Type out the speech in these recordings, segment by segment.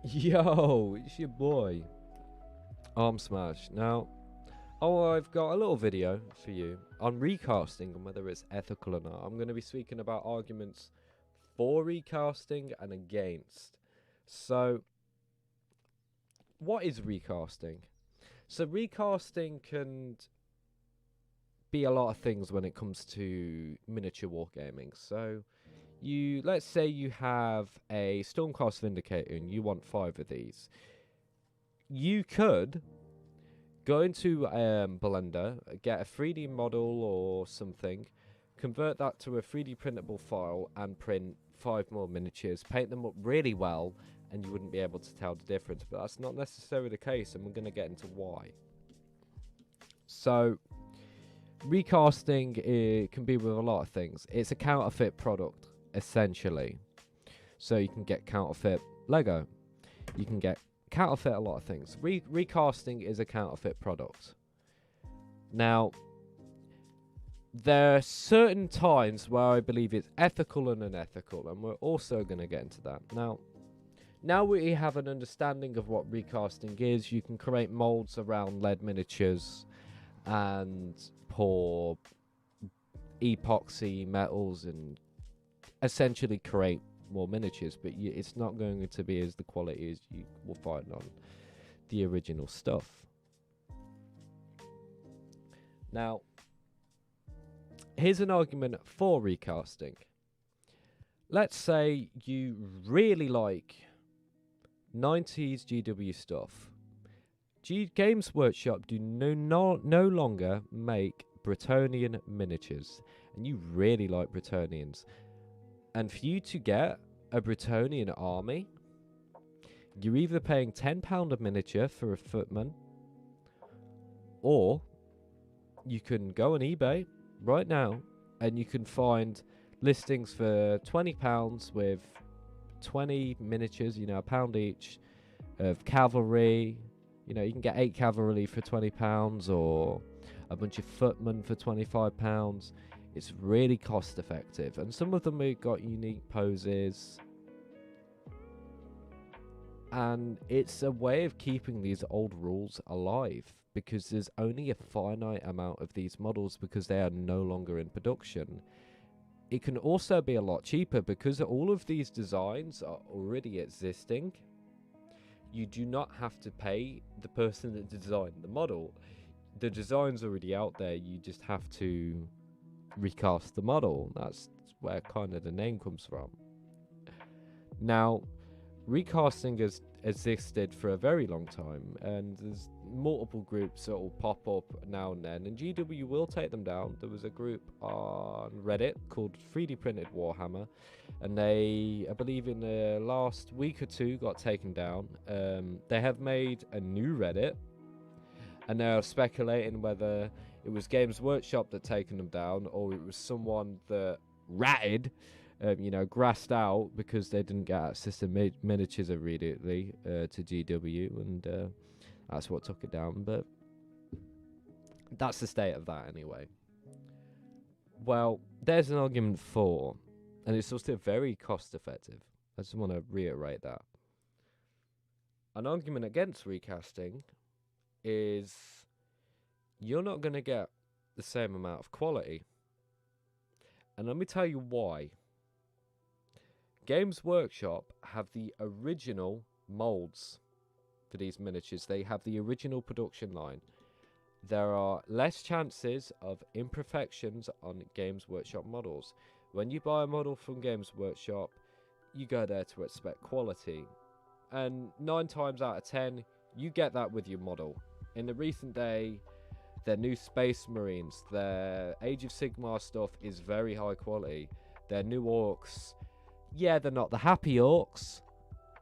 Yo, it's your boy, Arm Smash. Now, I've got a little video for you on recasting and whether it's ethical or not. I'm going to be speaking about arguments for recasting and against. So, what is recasting? So, recasting can be a lot of things when it comes to miniature wargaming. So, let's say you have a Stormcast Vindicator and you want 5 of these. You could go into Blender, get a 3D model or something, convert that to a 3D printable file and print 5 more miniatures, paint them up really well, and you wouldn't be able to tell the difference. But that's not necessarily the case, and we're going to get into why. So, recasting can be with a lot of things. It's a counterfeit product, essentially. So you can get counterfeit Lego. You can get counterfeit a lot of things. Recasting is a counterfeit product. Now, there are certain times where I believe it's ethical and unethical, and we're also going to get into that. Now we have an understanding of what recasting is. You can create molds around lead miniatures and pour epoxy metals and essentially create more miniatures, but it's not going to be as the quality as you will find on the original stuff. Now, here's an argument for recasting. Let's say you really like 90s GW stuff. Games Workshop do no longer make Bretonnian miniatures, and you really like Bretonnians. And for you to get a Bretonnian army, you're either paying £10 a miniature for a footman, or you can go on eBay right now and you can find listings for £20 with 20 miniatures, a pound each, of cavalry. You can get 8 cavalry for £20 or a bunch of footmen for £25. It's really cost effective, and some of them have got unique poses, and it's a way of keeping these old rules alive because there's only a finite amount of these models because they are no longer in production. It can also be a lot cheaper because all of these designs are already existing. You do not have to pay the person that designed the model. The design's already out there. You just have to recast the model. That's where kind of the name comes from. Now, recasting has existed for a very long time, and there's multiple groups that will pop up now and then, and GW will take them down. There was a group on Reddit called 3D Printed Warhammer, and they, I believe in the last week or two, got taken down. They have made a new Reddit, and they're speculating whether it was Games Workshop that taken them down, or it was someone that ratted, grassed out because they didn't get access to miniatures immediately to GW, and that's what took it down. But that's the state of that anyway. Well, there's an argument for, and it's also very cost effective. I just want to reiterate that. An argument against recasting is you're not going to get the same amount of quality. And let me tell you why. Games Workshop have the original molds for these miniatures. They have the original production line. There are less chances of imperfections on Games Workshop models. When you buy a model from Games Workshop, you go there to expect quality. And 9 times out of 10, you get that with your model. In the recent day, their new Space Marines, their Age of Sigmar stuff is very high quality. Their new orcs, yeah, they're not the happy orcs,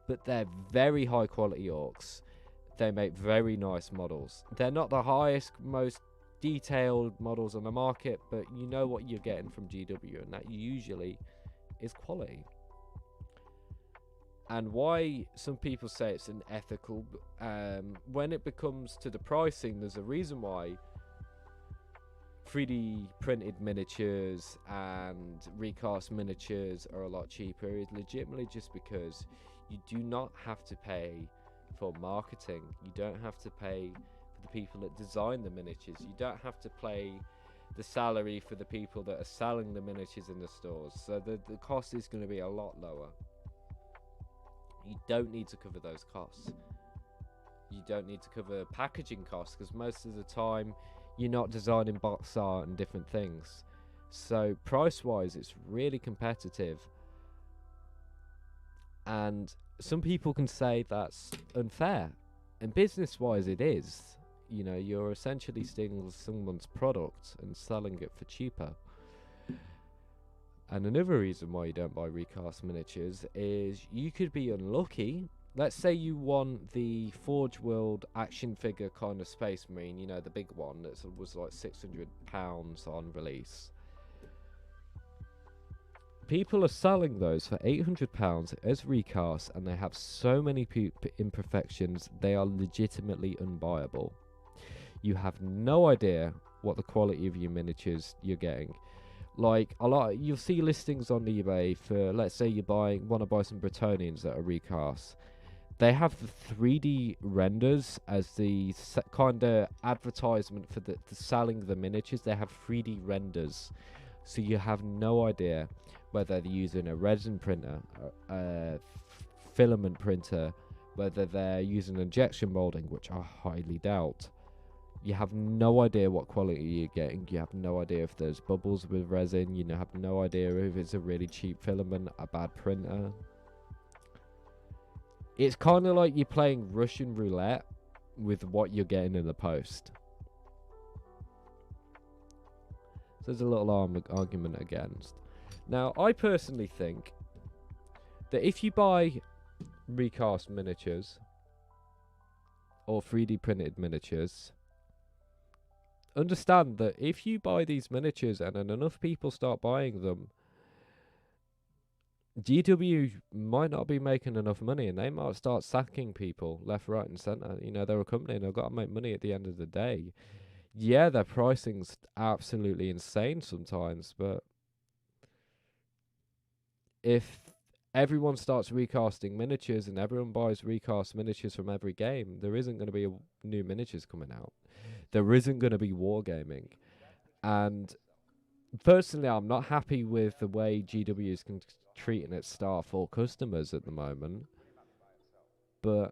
but they're very high quality orcs. They make very nice models. They're not the highest, most detailed models on the market, but you know what you're getting from GW, and that usually is quality. And why some people say it's unethical, when it becomes to the pricing, there's a reason why 3D printed miniatures and recast miniatures are a lot cheaper. It's legitimately just because You do not have to pay for marketing. You don't have to pay for the people that design the miniatures. You don't have to pay the salary for the people that are selling the miniatures in the stores. So the cost is going to be a lot lower. You don't need to cover those costs. You don't need to cover packaging costs, because most of the time you're not designing box art and different things. So price wise, it's really competitive. And some people can say that's unfair, and business wise it is. You know, you're essentially stealing someone's product and selling it for cheaper. And another reason why you don't buy recast miniatures is you could be unlucky. Let's say you want the Forge World action figure kind of Space Marine, you know, the big one that was like £600 on release. People are selling those for £800 as recast, and they have so many imperfections, they are legitimately unbuyable. You have no idea what the quality of your miniatures you're getting. Like, you'll see listings on eBay for, let's say you want to buy some Bretonians that are recast. They have the 3D renders as the kind of advertisement for the selling the miniatures. They have 3D renders, so you have no idea whether they're using a resin printer, a filament printer, whether they're using injection molding, which I highly doubt. You have no idea what quality you're getting. You have no idea if there's bubbles with resin. You have no idea if it's a really cheap filament, a bad printer. It's kind of like you're playing Russian roulette with what you're getting in the post. So there's a little argument against. Now, I personally think that if you buy recast miniatures or 3D printed miniatures, understand that if you buy these miniatures and then enough people start buying them, GW might not be making enough money, and they might start sacking people left, right, and centre. You know, they're a company and they've got to make money at the end of the day. Yeah, their pricing's absolutely insane sometimes, but if everyone starts recasting miniatures and everyone buys recast miniatures from every game, there isn't going to be new miniatures coming out. There isn't going to be wargaming. And personally, I'm not happy with the way GW is treating its staff or customers at the moment. But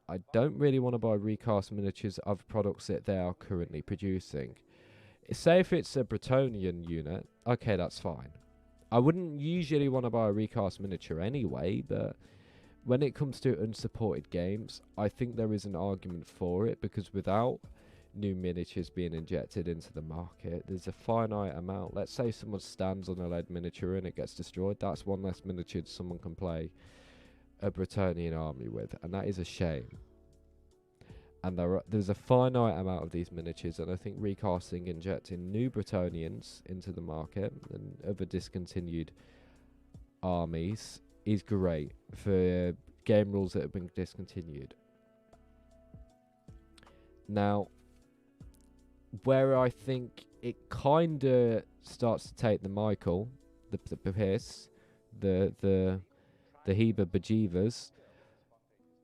I don't really want to buy recast miniatures of products that they are currently producing. Say if it's a Bretonian unit, okay, that's fine. I wouldn't usually want to buy a recast miniature anyway, but when it comes to unsupported games, I think there is an argument for it, because without new miniatures being injected into the market, there's a finite amount. Let's say someone stands on a lead miniature and it gets destroyed. That's one less miniature someone can play a Bretonian army with, and that is a shame. And there's a finite amount of these miniatures, and I think recasting, injecting new Bretonians into the market and other discontinued armies is great for game rules that have been discontinued. Now, where I think it kind of starts to take the Michael, the piss, the Heba Bejevas,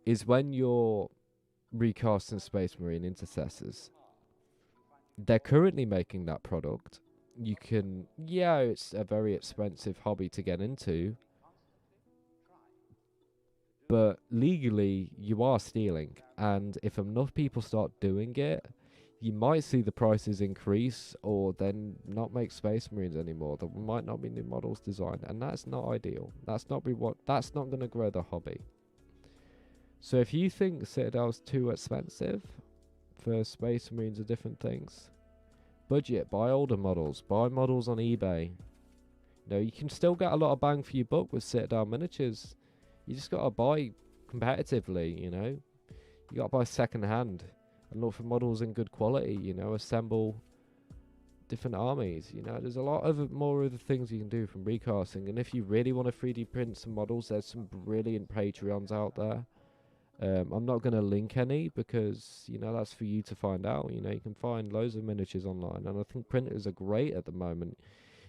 is when you're recasting Space Marine Intercessors. They're currently making that product. You can, yeah, it's a very expensive hobby to get into, but legally you are stealing, and if enough people start doing it, you might see the prices increase, or then not make Space Marines anymore. There might not be new models designed, and that's not ideal. That's not going to grow the hobby. So if you think Citadel's too expensive for Space Marines or different things, budget, buy older models, buy models on eBay. You can still get a lot of bang for your buck with Citadel miniatures. You just got to buy competitively, you got to buy second hand and look for models in good quality, assemble different armies. There's a lot of more of the things you can do from recasting, and if you really want to 3D print some models, there's some brilliant Patreons out there. I'm not going to link any because, that's for you to find out. You can find loads of miniatures online, and I think printers are great at the moment.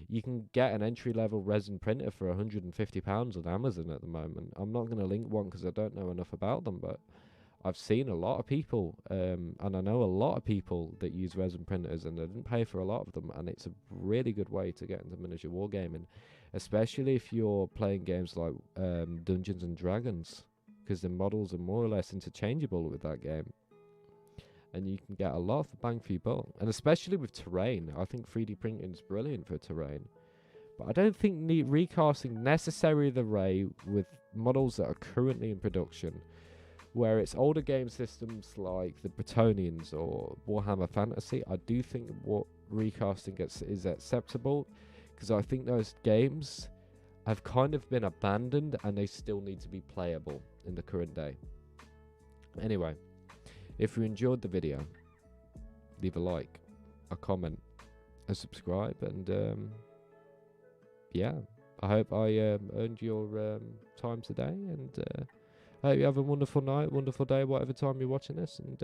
You can get an entry-level resin printer for £150 on Amazon at the moment. I'm not going to link one because I don't know enough about them, but I've seen a lot of people, and I know a lot of people that use resin printers, and they didn't pay for a lot of them, and it's a really good way to get into miniature wargaming, especially if you're playing games like Dungeons and Dragons, because the models are more or less interchangeable with that game, and you can get a lot of bang for your buck, and especially with terrain. I think 3D printing is brilliant for terrain, but I don't think recasting necessarily the Ray with models that are currently in production, where it's older game systems like the Bretonians or Warhammer Fantasy. I do think what recasting is acceptable, because I think those games have kind of been abandoned and they still need to be playable in the current day. Anyway, if you enjoyed the video, leave a like, a comment, a subscribe, and yeah, I hope I earned your time today, and I hope you have a wonderful night, wonderful day, whatever time you're watching this, and